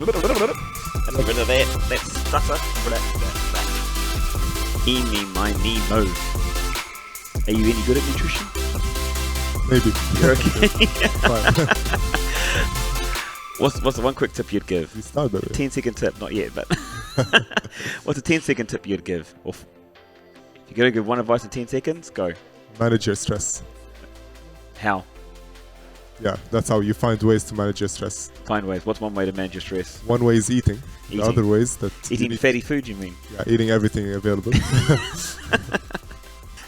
A little bit of that stutter. Eeny, miny, mo. Are you any good at nutrition? Maybe. You're okay. Fine. What's the one quick tip you'd give? You start that way. 10-second tip, not yet, but what's a 10-second tip you'd give? Or if you're going to give one advice in 10 seconds, go. Manage your stress. How? Yeah, that's how you find ways to manage your stress. Find ways. What's one way to manage your stress? One way is eating. The other way is that eating fatty food, you mean? Yeah, eating everything available.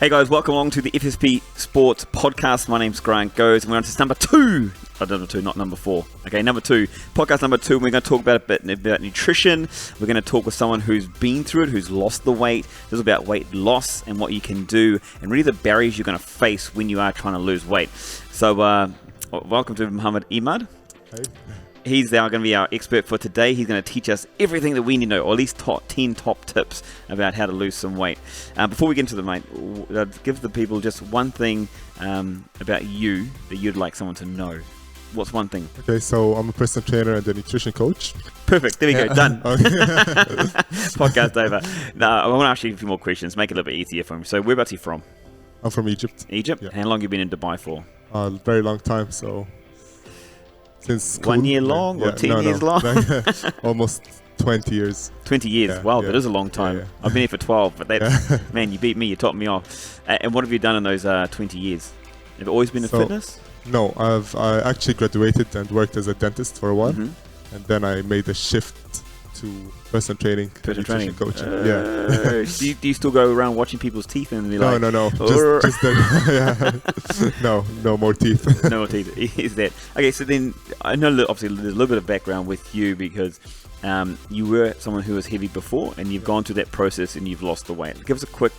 Hey guys, welcome along to the FFP Sports Podcast. My name's Grant Goes, and we're on to number 2. Oh, number 2, not number 4. Okay, number 2. Podcast number 2. We're going to talk about a bit about nutrition. We're going to talk with someone who's been through it, who's lost the weight. This is about weight loss and what you can do, and really the barriers you're going to face when you are trying to lose weight. So, welcome to Mohammed Emad. Hey. He's now going to be our expert for today. He's going to teach us everything that we need to know, or at least 10 top tips about how to lose some weight. Before we get into the mate, give the people just one thing about you that you'd like someone to know. What's one thing? Okay, so I'm a personal trainer and a nutrition coach. Perfect. There we go. Done. Okay. Podcast over. Now, I want to ask you a few more questions, make it a little bit easier for me. So whereabouts are you from? I'm from Egypt. Egypt? Yeah. How long have you been in Dubai for? A very long time, so since school. 1 year long or 10 years long? Almost 20 years. 20 years. Yeah, Wow, yeah. that is a long time. Yeah. I've been here for 12, but that's, man, you beat me. You topped me off. And what have you done in those 20 years? Have you always been in fitness? No, I actually graduated and worked as a dentist for a while, Mhm. and then I made a shift to personal training, Personal training. coaching. Yeah. do you still go around watching people's teeth and be No, like, no. "Urgh." Just the, yeah. No more teeth. No more teeth. Is that okay? So then I know obviously there's a little bit of background with you because you were someone who was heavy before, and you've gone through that process and you've lost the weight. Give us a quick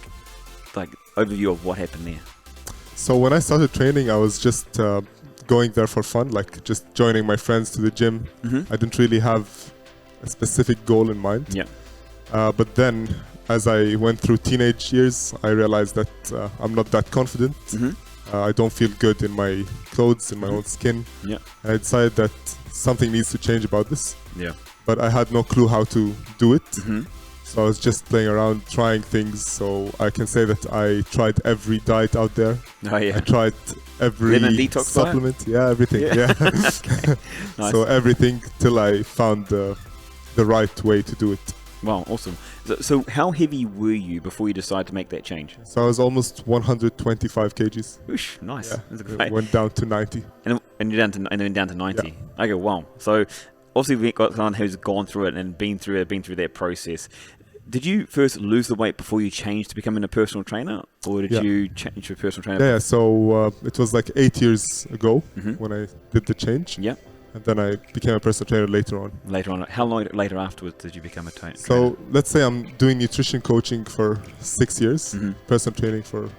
overview of what happened there. So when I started training, I was just going there for fun, like just joining my friends to the gym. Mm-hmm. I didn't really have a specific goal in mind. Yeah. But then, as I went through teenage years, I realized that I'm not that confident. Mm-hmm. I don't feel good in my clothes, in my own skin. Yeah. And I decided that something needs to change about this. Yeah. But I had no clue how to do it. Mm-hmm. So I was just playing around, trying things. So I can say that I tried every diet out there. Oh yeah. I tried every Lemon detox supplement. diet? Yeah, everything. Yeah. Okay. Nice. So everything till I found the right way to do it. Wow, awesome. So how heavy were you before you decided to make that change? So I was almost 125 kgs. Oosh, nice. Yeah. That's great. Went down to 90. And you're down to 90. Yeah. Okay, wow. So obviously we've got someone who's gone through it and been through that process. Did you first lose the weight before you changed to becoming a personal trainer, or did you change to a personal trainer? Yeah, so it was like 8 years ago Mhm. when I did the change. Yeah. And then I became a personal trainer later on. Later on, how long later afterwards did you become a trainer? So let's say I'm doing nutrition coaching for 6 years, Mhm. personal training for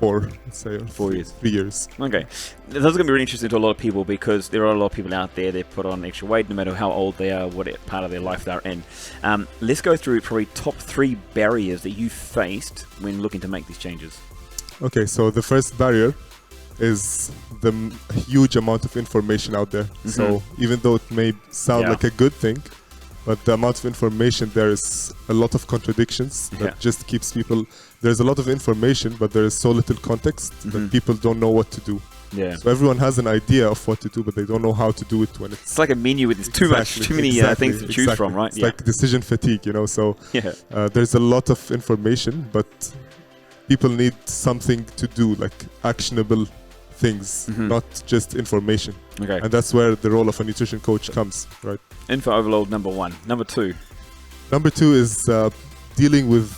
4, let's say, or 4 years. 3 years. Okay, this is going to be really interesting to a lot of people because there are a lot of people out there that put on extra weight no matter how old they are, what part of their life they're in. Let's go through probably top 3 barriers that you faced when looking to make these changes. Okay, so the first barrier is the huge amount of information out there. Mm-hmm. So even though it may sound like a good thing, but the amount of information, there is a lot of contradictions that just keeps people. There's a lot of information, but there is so little context that people don't know what to do. Yeah. So everyone has an idea of what to do, but they don't know how to do it when it's. It's like a menu with too many things to choose from, right? It's like decision fatigue, So Yeah. there's a lot of information, but people need something to do, like actionable things, not just information. Okay. And that's where the role of a nutrition coach comes, right? Info overload, number 1. Number 2. Number 2 is dealing with.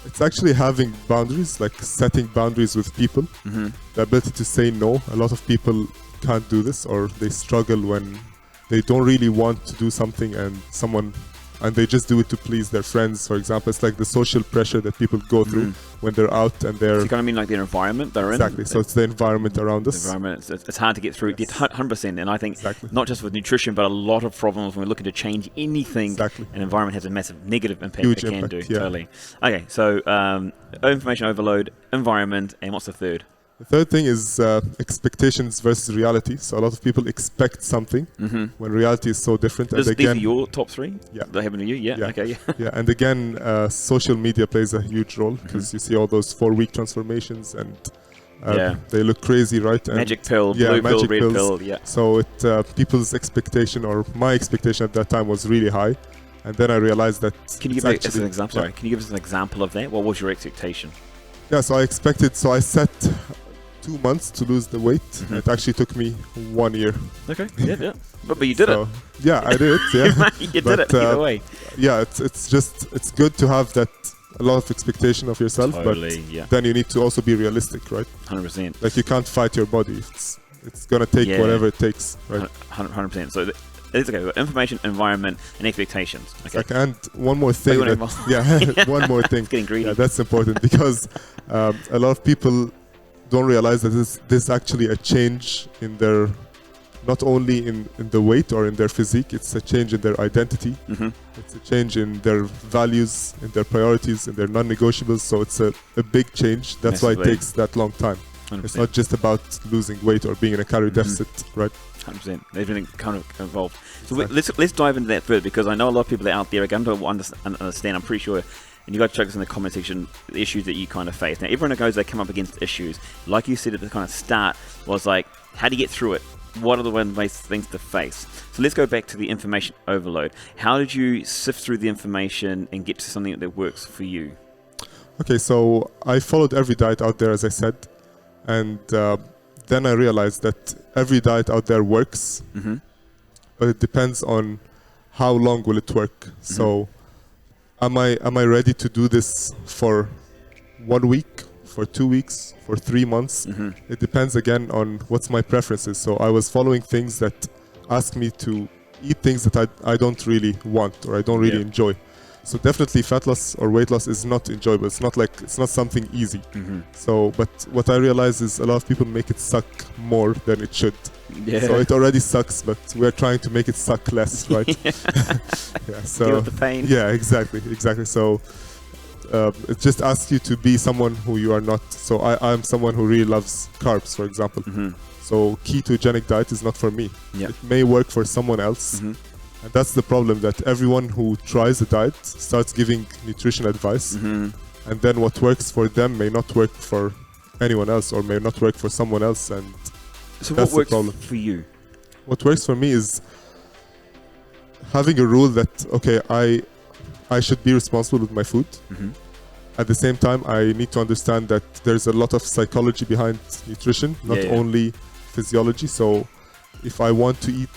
It's actually having boundaries, like setting boundaries with people. Mm-hmm. The ability to say no. A lot of people can't do this, or they struggle when they don't really want to do something and they just do it to please their friends, for example. It's like the social pressure that people go through when they're out and they're... So you kind of mean like their environment they're in? Exactly. So it's the environment around us. The environment, it's hard to get through, Yes. get 100%. And I think not just with nutrition, but a lot of problems when we're looking to change anything. Exactly. An environment has a massive negative impact. Huge it can impact, do, yeah. totally. Okay, so information overload, environment, and what's the third? The third thing is expectations versus reality. So a lot of people expect something when reality is so different. These are your top 3? Yeah. They happen to you? Yeah. Okay. Yeah. Yeah. And again, social media plays a huge role because you see all those 4-week transformations and they look crazy, right? And magic pill, blue pill, red pill. Yeah. So people's expectation or my expectation at that time was really high. And then I realized that. Can you give us an example? Sorry, can you give us an example of that? What was your expectation? Yeah, so I set 2 months to lose the weight. It actually took me 1 year. Okay, yeah. But you did it. Yeah, I did it, yeah. You did it, either way. Yeah, it's good to have that, a lot of expectation of yourself, totally, but then you need to also be realistic, right? 100%. Like you can't fight your body. It's going to take whatever it takes, right? 100%. So it's okay. We've got information, environment, and expectations. Okay. And one more thing. One more thing. It's getting greedy. Yeah, that's important because a lot of people don't realize that this is actually a change in their, not only in the weight or in their physique, it's a change in their identity. It's a change in their values, in their priorities, in their non-negotiables. So it's a big change. That's why it takes that long time. 100%. It's not just about losing weight or being in a calorie deficit, right? 100%. Everything kind of involved. So let's dive into that further, because I know a lot of people out there are going to understand. I'm pretty sure, and you got to check us in the comment section, the issues that you kind of face. Now, everyone that goes, they come up against issues. Like you said at the kind of start, was like, how do you get through it? What are the things to face? So let's go back to the information overload. How did you sift through the information and get to something that works for you? Okay, so I followed every diet out there, as I said, and then I realized that every diet out there works, but it depends on how long will it work. So am I ready to do this for 1 week, for 2 weeks, for 3 months? It depends again on what's my preferences. So I was following things that ask me to eat things that I don't really want or I don't really enjoy. So definitely fat loss or weight loss is not enjoyable. It's not something easy. So, but what I realize is a lot of people make it suck more than it should. So it already sucks, but we're trying to make it suck less, right? So deal with the pain. Yeah, exactly. So it just asks you to be someone who you are not. So I'm someone who really loves carbs, for example. So ketogenic diet is not for me. It may work for someone else. And that's the problem, that everyone who tries a diet starts giving nutrition advice, and then what works for them may not work for anyone else or may not work for someone else. And so that's what works the problem. For you? What works for me is having a rule that, okay, I should be responsible with my food. At the same time, I need to understand that there's a lot of psychology behind nutrition, not only physiology. So if I want to eat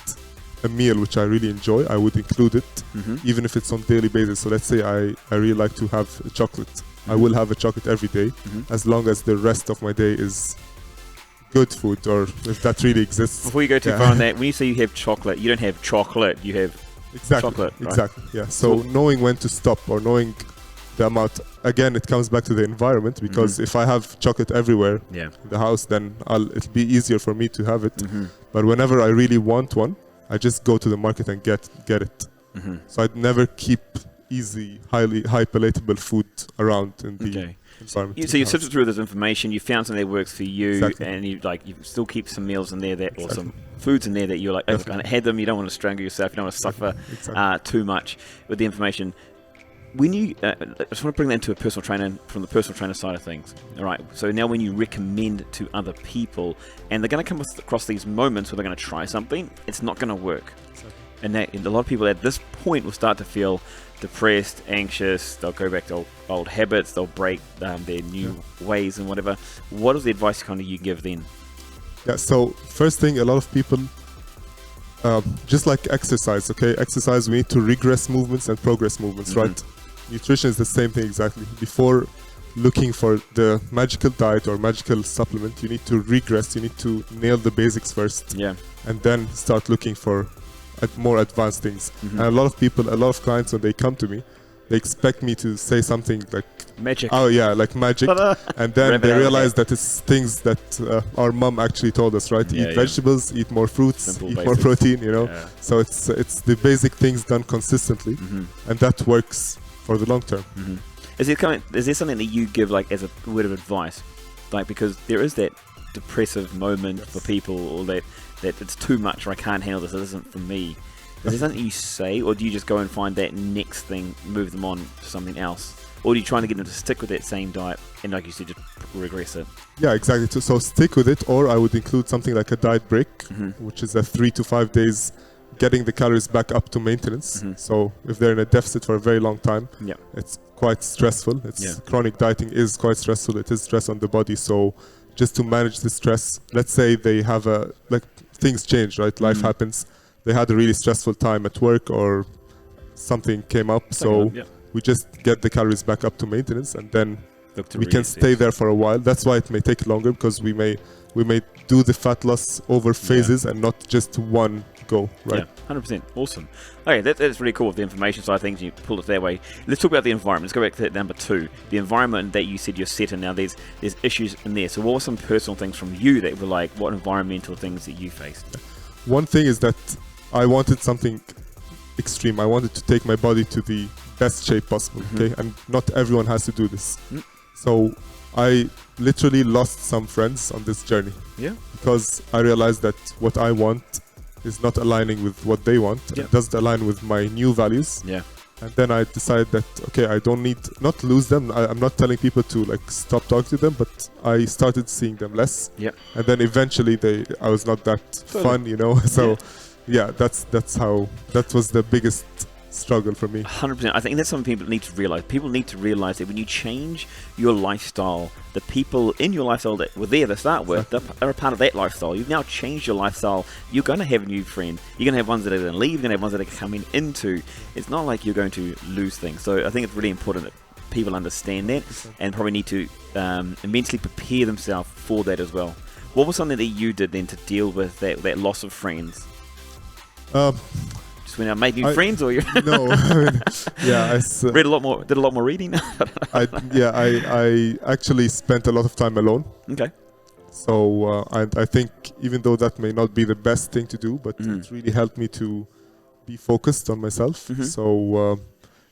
a meal which I really enjoy, I would include it, even if it's on daily basis. So let's say I really like to have a chocolate. I will have a chocolate every day, as long as the rest of my day is good food, or if that really exists. Before you go too far on that, when you say you have chocolate, you don't have chocolate, you have chocolate. Right? Exactly, yeah. So knowing when to stop or knowing the amount, again, it comes back to the environment, because if I have chocolate everywhere in the house, then it'll be easier for me to have it. But whenever I really want one, I just go to the market and get it. So I'd never keep easy, high palatable food around in the environment. So you sifted through this information, you found something that works for you, and you still keep some meals in there or some foods in there that you're like, oh, kind of had them. You don't want to strangle yourself. You don't want to suffer too much with the information. When you, I just want to bring that into a personal trainer, from the personal trainer side of things. All right. So now when you recommend to other people, and they're going to come across these moments where they're going to try something, it's not going to work. And a lot of people at this point will start to feel depressed, anxious. They'll go back to old habits. They'll break their new ways and whatever. What is the advice kind of you give then? Yeah. So first thing, a lot of people, just like exercise. Okay, exercise, we need to regress movements and progress movements, right? Nutrition is the same thing exactly. Before looking for the magical diet or magical supplement, you need to regress. You need to nail the basics first, and then start looking for more advanced things. And a lot of people, a lot of clients, when they come to me, they expect me to say something like magic. Oh yeah, like magic. And then they realize that it's things that our mom actually told us, right? Eat vegetables, eat more fruits, eat more protein, you know. So it's the basic things done consistently, and that works for the long term. Is there something that you give like as a word of advice, like, because there is that depressive moment for people, or that it's too much, or I can't handle this, it isn't for me, is there something you say, or do you just go and find that next thing, move them on to something else? Or are you trying to get them to stick with that same diet and, like you said, just regress it? Yeah, exactly. So stick with it, or I would include something like a diet break, which is a 3 to 5 days getting the calories back up to maintenance. So if they're in a deficit for a very long time, it's quite stressful. Chronic dieting is quite stressful. It is stress on the body. So just to manage the stress, let's say they have things change, right? Life happens. They had a really stressful time at work, or something came up. So we just get the calories back up to maintenance, and then we can stay there for a while. That's why it may take longer, because we may do the fat loss over phases and not just one go, right? Yeah, 100%. Awesome. Okay, that's really cool with the information side of things. You pull it that way. Let's talk about the environment. Let's go back to number 2. The environment that you said you're set in. Now, there's issues in there. So what were some personal things from you that were like, what environmental things that you faced? One thing is that I wanted something extreme. I wanted to take my body to the best shape possible, okay? And not everyone has to do this. So I literally lost some friends on this journey. Yeah. Because I realized that what I want is not aligning with what they want. It doesn't align with my new values. Yeah. And then I decided that, okay, I don't need, not lose them. I'm not telling people to like stop talking to them, but I started seeing them less. Yeah. And then eventually I was not that fun, you know? So yeah, that was the biggest struggle for me. 100%. I think that's something people need to realize. People need to realize that when you change your lifestyle, the people in your lifestyle that were there to start with are a part of that lifestyle. You've now changed your lifestyle. You're going to have a new friend. You're going to have ones that are going to leave. You're going to have ones that are coming into. It's not like you're going to lose things. So I think it's really important that people understand that and probably need to immensely prepare themselves for that as well. What was something that you did then to deal with that loss of friends? When I made new friends, or you? No, I mean, yeah, read a lot more. Did a lot more reading. I actually spent a lot of time alone. Okay. So I think even though that may not be the best thing to do, but it really helped me to be focused on myself. So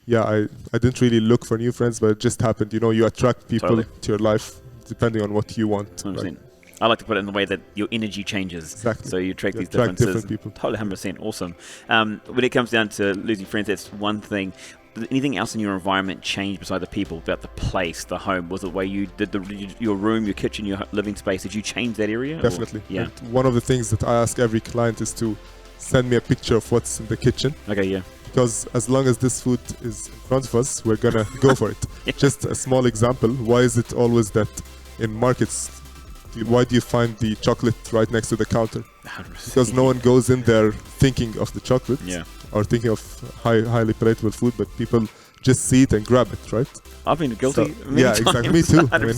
I didn't really look for new friends, but it just happened. You know, you attract people to your life depending on what you want. Right? I like to put it in the way that your energy changes. Exactly. So you attract these differences. Different people. Totally, 100%. Awesome. When it comes down to losing friends, that's one thing. Did anything else in your environment change beside the people, about the place, the home? Was it the way you did your room, your kitchen, your living space? Did you change that area? Definitely. Or? Yeah. And one of the things that I ask every client is to send me a picture of what's in the kitchen. Okay, yeah. Because as long as this food is in front of us, we're going to go for it. Just a small example. Why is it always that in markets, why do you find the chocolate right next to the counter? 100%. Because no one goes in there thinking of the chocolate or thinking of highly palatable food, but people just see it and grab it, right? I've been guilty many times. Exactly. Me too. I mean,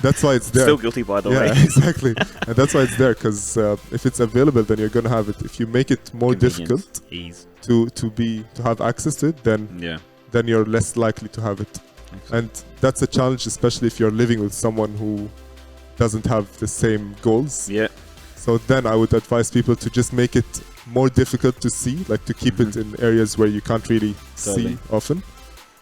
that's why it's there. Still guilty, by the way. Exactly. And that's why it's there, because if it's available, then you're going to have it. If you make it more difficult to have access to it, then you're less likely to have it. And that's a challenge, especially if you're living with someone who doesn't have the same goals. Yeah. So then I would advise people to just make it more difficult to see, like to keep it in areas where you can't really see often.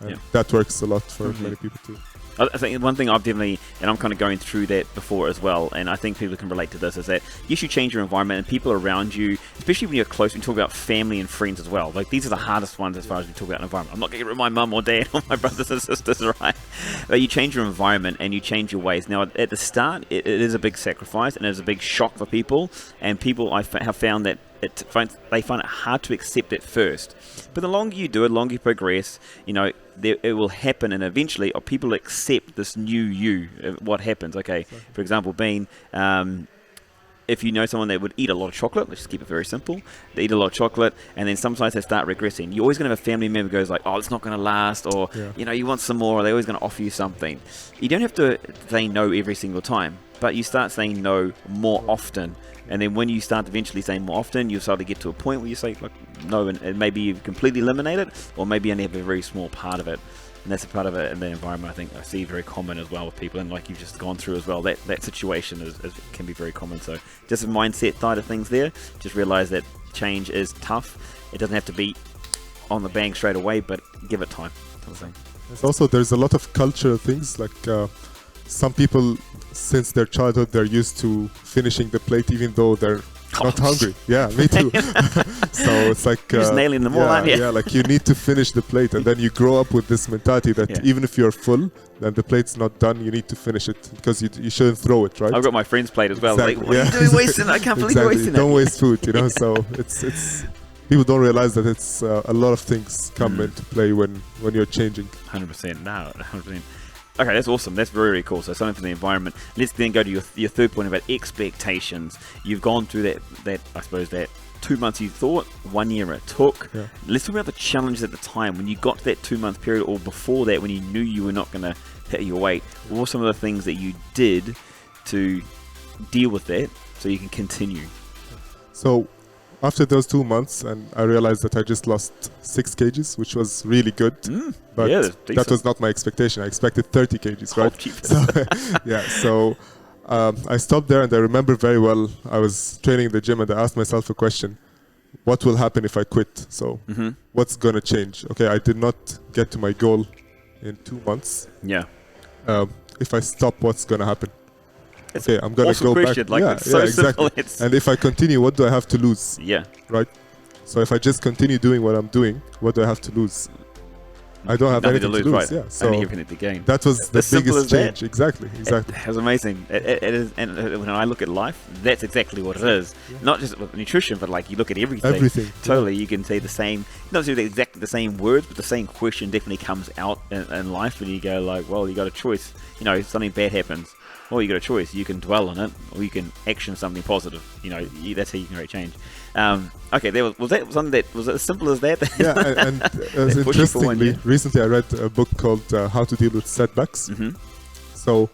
And that works a lot for many people too. I think one thing I've definitely, and I'm kind of going through that before as well, and I think people can relate to this, is that you should change your environment and people around you, especially when you're close, we talk about family and friends as well. Like, these are the hardest ones as far as we talk about environment. I'm not going to get rid of my mum or dad or my brothers and sisters, right? But you change your environment and you change your ways. Now, at the start, it is a big sacrifice and it is a big shock for people, and people I have found that they find it hard to accept at first. But the longer you do it, the longer you progress, you know, it will happen, and eventually people accept this new you. What happens? Okay, for example, being if you know someone that would eat a lot of chocolate, let's just keep it very simple. They eat a lot of chocolate, and then sometimes they start regressing. You're always going to have a family member who goes like, "Oh, it's not going to last," or you know, you want some more. Or they're always going to offer you something. You don't have to say no every single time, but you start saying no more often. And then when you start eventually saying more often, you'll start to get to a point where you say, like, no, and maybe you've completely eliminated it, or maybe you only have a very small part of it. And that's a part of it in the environment I think I see very common as well with people, and like you've just gone through as well, that situation can be very common. So just a mindset side of things there, just realize that change is tough. It doesn't have to be on the bang straight away, but give it time. Also, there's a lot of cultural things, like some people since their childhood they're used to finishing the plate even though they're not hungry. Yeah, me too. So it's like You're just nailing them all, aren't you? Yeah, like you need to finish the plate, and then you grow up with this mentality that even if you're full, then the plate's not done. You need to finish it because you shouldn't throw it, right? I've got my friend's plate as well. Exactly. Like, what are you doing wasting? I can't believe you're wasting Don't it. waste food, you know. So it's people don't realize that it's a lot of things come into play when you're changing. 100%. No, 100%. Okay, that's awesome. That's very, very cool. So something for the environment. Let's then go to your third point about expectations. You've gone through that I suppose that 2 months you thought, 1 year it took. Yeah. Let's talk about the challenges at the time when you got to that 2 month period, or before that when you knew you were not going to hit your weight. What were some of the things that you did to deal with that so you can continue? So after those 2 months, and I realized that I just lost 6 kgs, which was really good. But that was not my expectation. I expected 30 kgs, right? So I stopped there, and I remember very well, I was training in the gym, and I asked myself a question. What will happen if I quit? So what's going to change? Okay, I did not get to my goal in 2 months. Yeah. If I stop, what's going to happen? Okay, I'm going to go question. back. Like, it's so exactly. simple. And if I continue, what do I have to lose? Yeah. Right? So if I just continue doing what I'm doing, what do I have to lose? I don't have anything to lose. Right? Yeah. So only everything to gain. That was the biggest change. That. Exactly. It was amazing. It is, and when I look at life, that's exactly what it is. Yeah. Not just with nutrition, but like you look at everything. Everything. Totally, you can say the same, not necessarily exactly the same words, but the same question definitely comes out in life when you go like, well, you got a choice. You know, something bad happens. Well, you got a choice. You can dwell on it, or you can action something positive. You know, that's how you can create change. Okay, was that something that was as simple as that? Yeah, and interestingly, recently I read a book called How to Deal with Setbacks. So,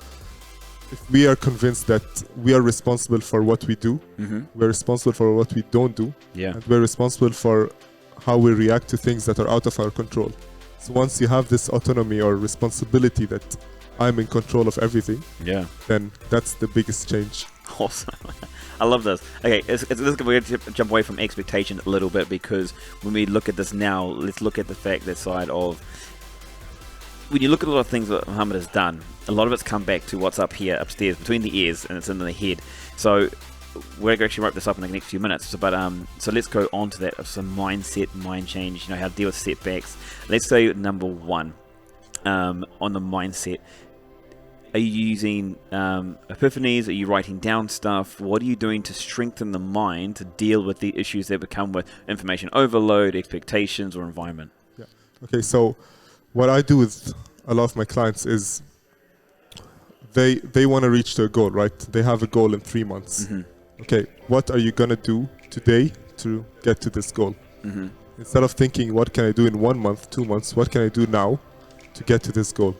if we are convinced that we are responsible for what we do, we're responsible for what we don't do, and we're responsible for how we react to things that are out of our control. So once you have this autonomy or responsibility that I'm in control of everything, then that's the biggest change. Awesome. I love this. Okay, we're going to jump away from expectation a little bit, because when we look at this now, let's look at the fact that side of, when you look at a lot of things that Mohammed has done, a lot of it's come back to what's up here, upstairs, between the ears, and it's in the head. So we're going to actually wrap this up in the next few minutes. So let's go on to that of some mindset, mind change, you know, how to deal with setbacks. Let's say number one, on the mindset. Are you using epiphanies? Are you writing down stuff? What are you doing to strengthen the mind to deal with the issues that become with information overload, expectations, or environment? Yeah. Okay, so what I do with a lot of my clients is they want to reach their goal, right? They have a goal in 3 months. Okay, what are you going to do today to get to this goal? Instead of thinking, what can I do in 1 month, 2 months, what can I do now to get to this goal?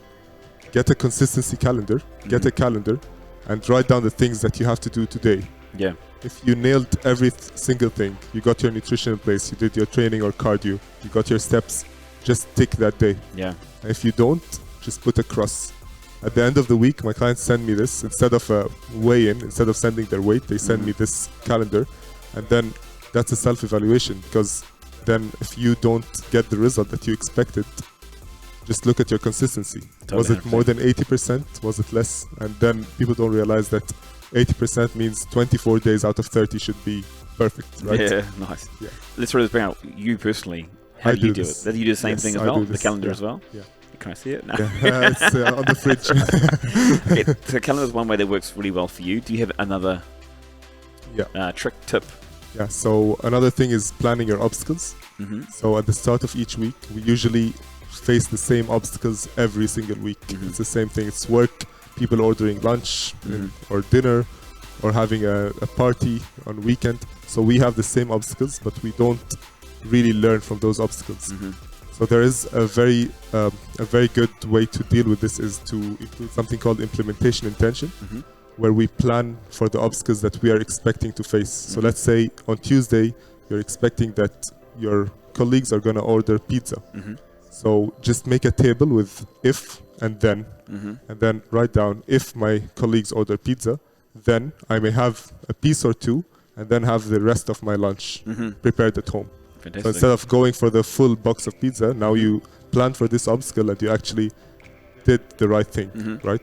Get a consistency calendar, get a calendar, and write down the things that you have to do today. Yeah. If you nailed every single thing, you got your nutrition in place, you did your training or cardio, you got your steps, just tick that day. Yeah. And if you don't, just put a cross. At the end of the week, my clients send me this. Instead of a weigh-in, instead of sending their weight, they send me this calendar. And then that's a self-evaluation, because then if you don't get the result that you expected, just look at your consistency. Was it more than 80%? Was it less? And then people don't realize that 80% means 24 days out of 30 should be perfect, right? Yeah, nice. Yeah. Let's throw this back out. You personally, how do you do it? Do you do the same thing as well? The calendar as well? Yeah. Can I see it? No. Yeah. It's on the fridge. Okay, so calendar is one way that works really well for you. Do you have another trick, tip? Yeah, so another thing is planning your obstacles. So at the start of each week, we usually face the same obstacles every single week. It's the same thing. It's work, people ordering lunch or dinner, or having a party on weekend. So we have the same obstacles, but we don't really learn from those obstacles. So there is a very good way to deal with this is to include something called implementation intention, where we plan for the obstacles that we are expecting to face. So let's say on Tuesday, you're expecting that your colleagues are going to order pizza. So just make a table with if and then, and then write down, if my colleagues order pizza, then I may have a piece or two, and then have the rest of my lunch prepared at home. Fantastic. So instead of going for the full box of pizza, now you plan for this obstacle and you actually did the right thing, right?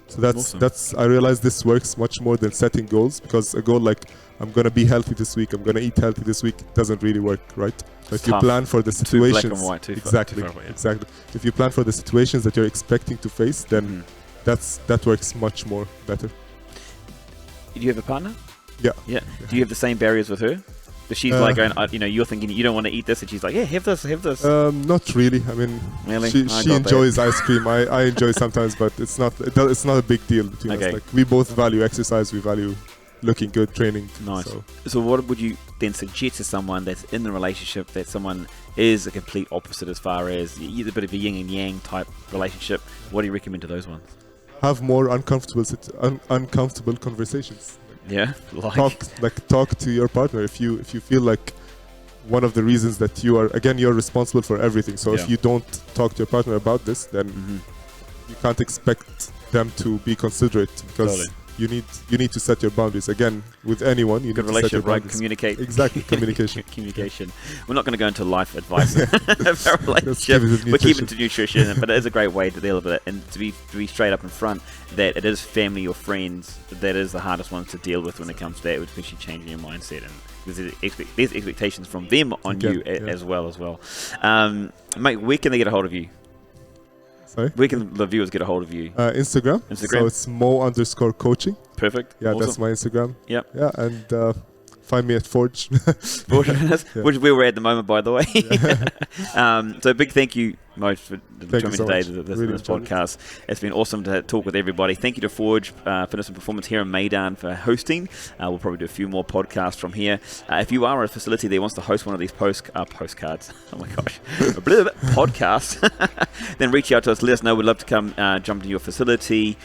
So that's Awesome. I realize this works much more than setting goals, because a goal like I'm gonna be healthy this week, I'm gonna eat healthy this week, doesn't really work, right? But if you tough. plan for the Too situations, black and white, too exactly, far away, yeah. exactly. If you plan for the situations that you're expecting to face, then that works much more better. Do you have a partner? Yeah. Yeah. Do you have the same barriers with her? But she's like going, you're thinking you don't want to eat this, and she's like, yeah, have this. Not really. I mean, Really? she enjoys ice cream. I enjoy sometimes, but it's not a big deal between us. Like, we both value exercise. We value looking good, training. Nice. So what would you then suggest to someone that's in the relationship, that someone is a complete opposite as far as a bit of a yin and yang type relationship? What do you recommend to those ones? Have more uncomfortable conversations. Yeah, talk to your partner if you feel like one of the reasons that you're responsible for everything. So if you don't talk to your partner about this, then you can't expect them to be considerate, because you need to set your boundaries. Again, with anyone, you good need to set your relationship, right? boundaries. Communicate. Exactly, communication. Communication. We're not going to go into life advice of our relationship. We're We're keeping to nutrition, but it is a great way to deal with it, and to be straight up in front that it is family or friends that is the hardest ones to deal with when it comes to that, especially changing your mindset, and there's expectations from them on you as well. Mate, where can they get a hold of you? Sorry? Where can the viewers get a hold of you? Instagram. So it's Mo_coaching. Perfect. Yeah, awesome. That's my Instagram. Yep. Yeah, and find me at Forge. Which is where we're at the moment, by the way. So big thank you, Mo, for joining me today to this podcast. It's been awesome to talk with everybody. Thank you to Forge Fitness and Performance here in Meydan for hosting. We'll probably do a few more podcasts from here. If you are a facility that wants to host one of these postcards, oh my gosh, podcasts, then reach out to us. Let us know. We'd love to come jump to your facility.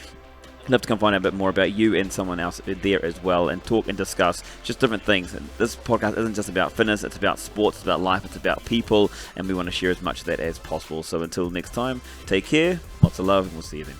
Love to come find out a bit more about you and someone else there as well, and talk and discuss just different things. And this podcast isn't just about fitness, it's about sports, it's about life, it's about people, and we want to share as much of that as possible. So until next time, take care, lots of love, and we'll see you then.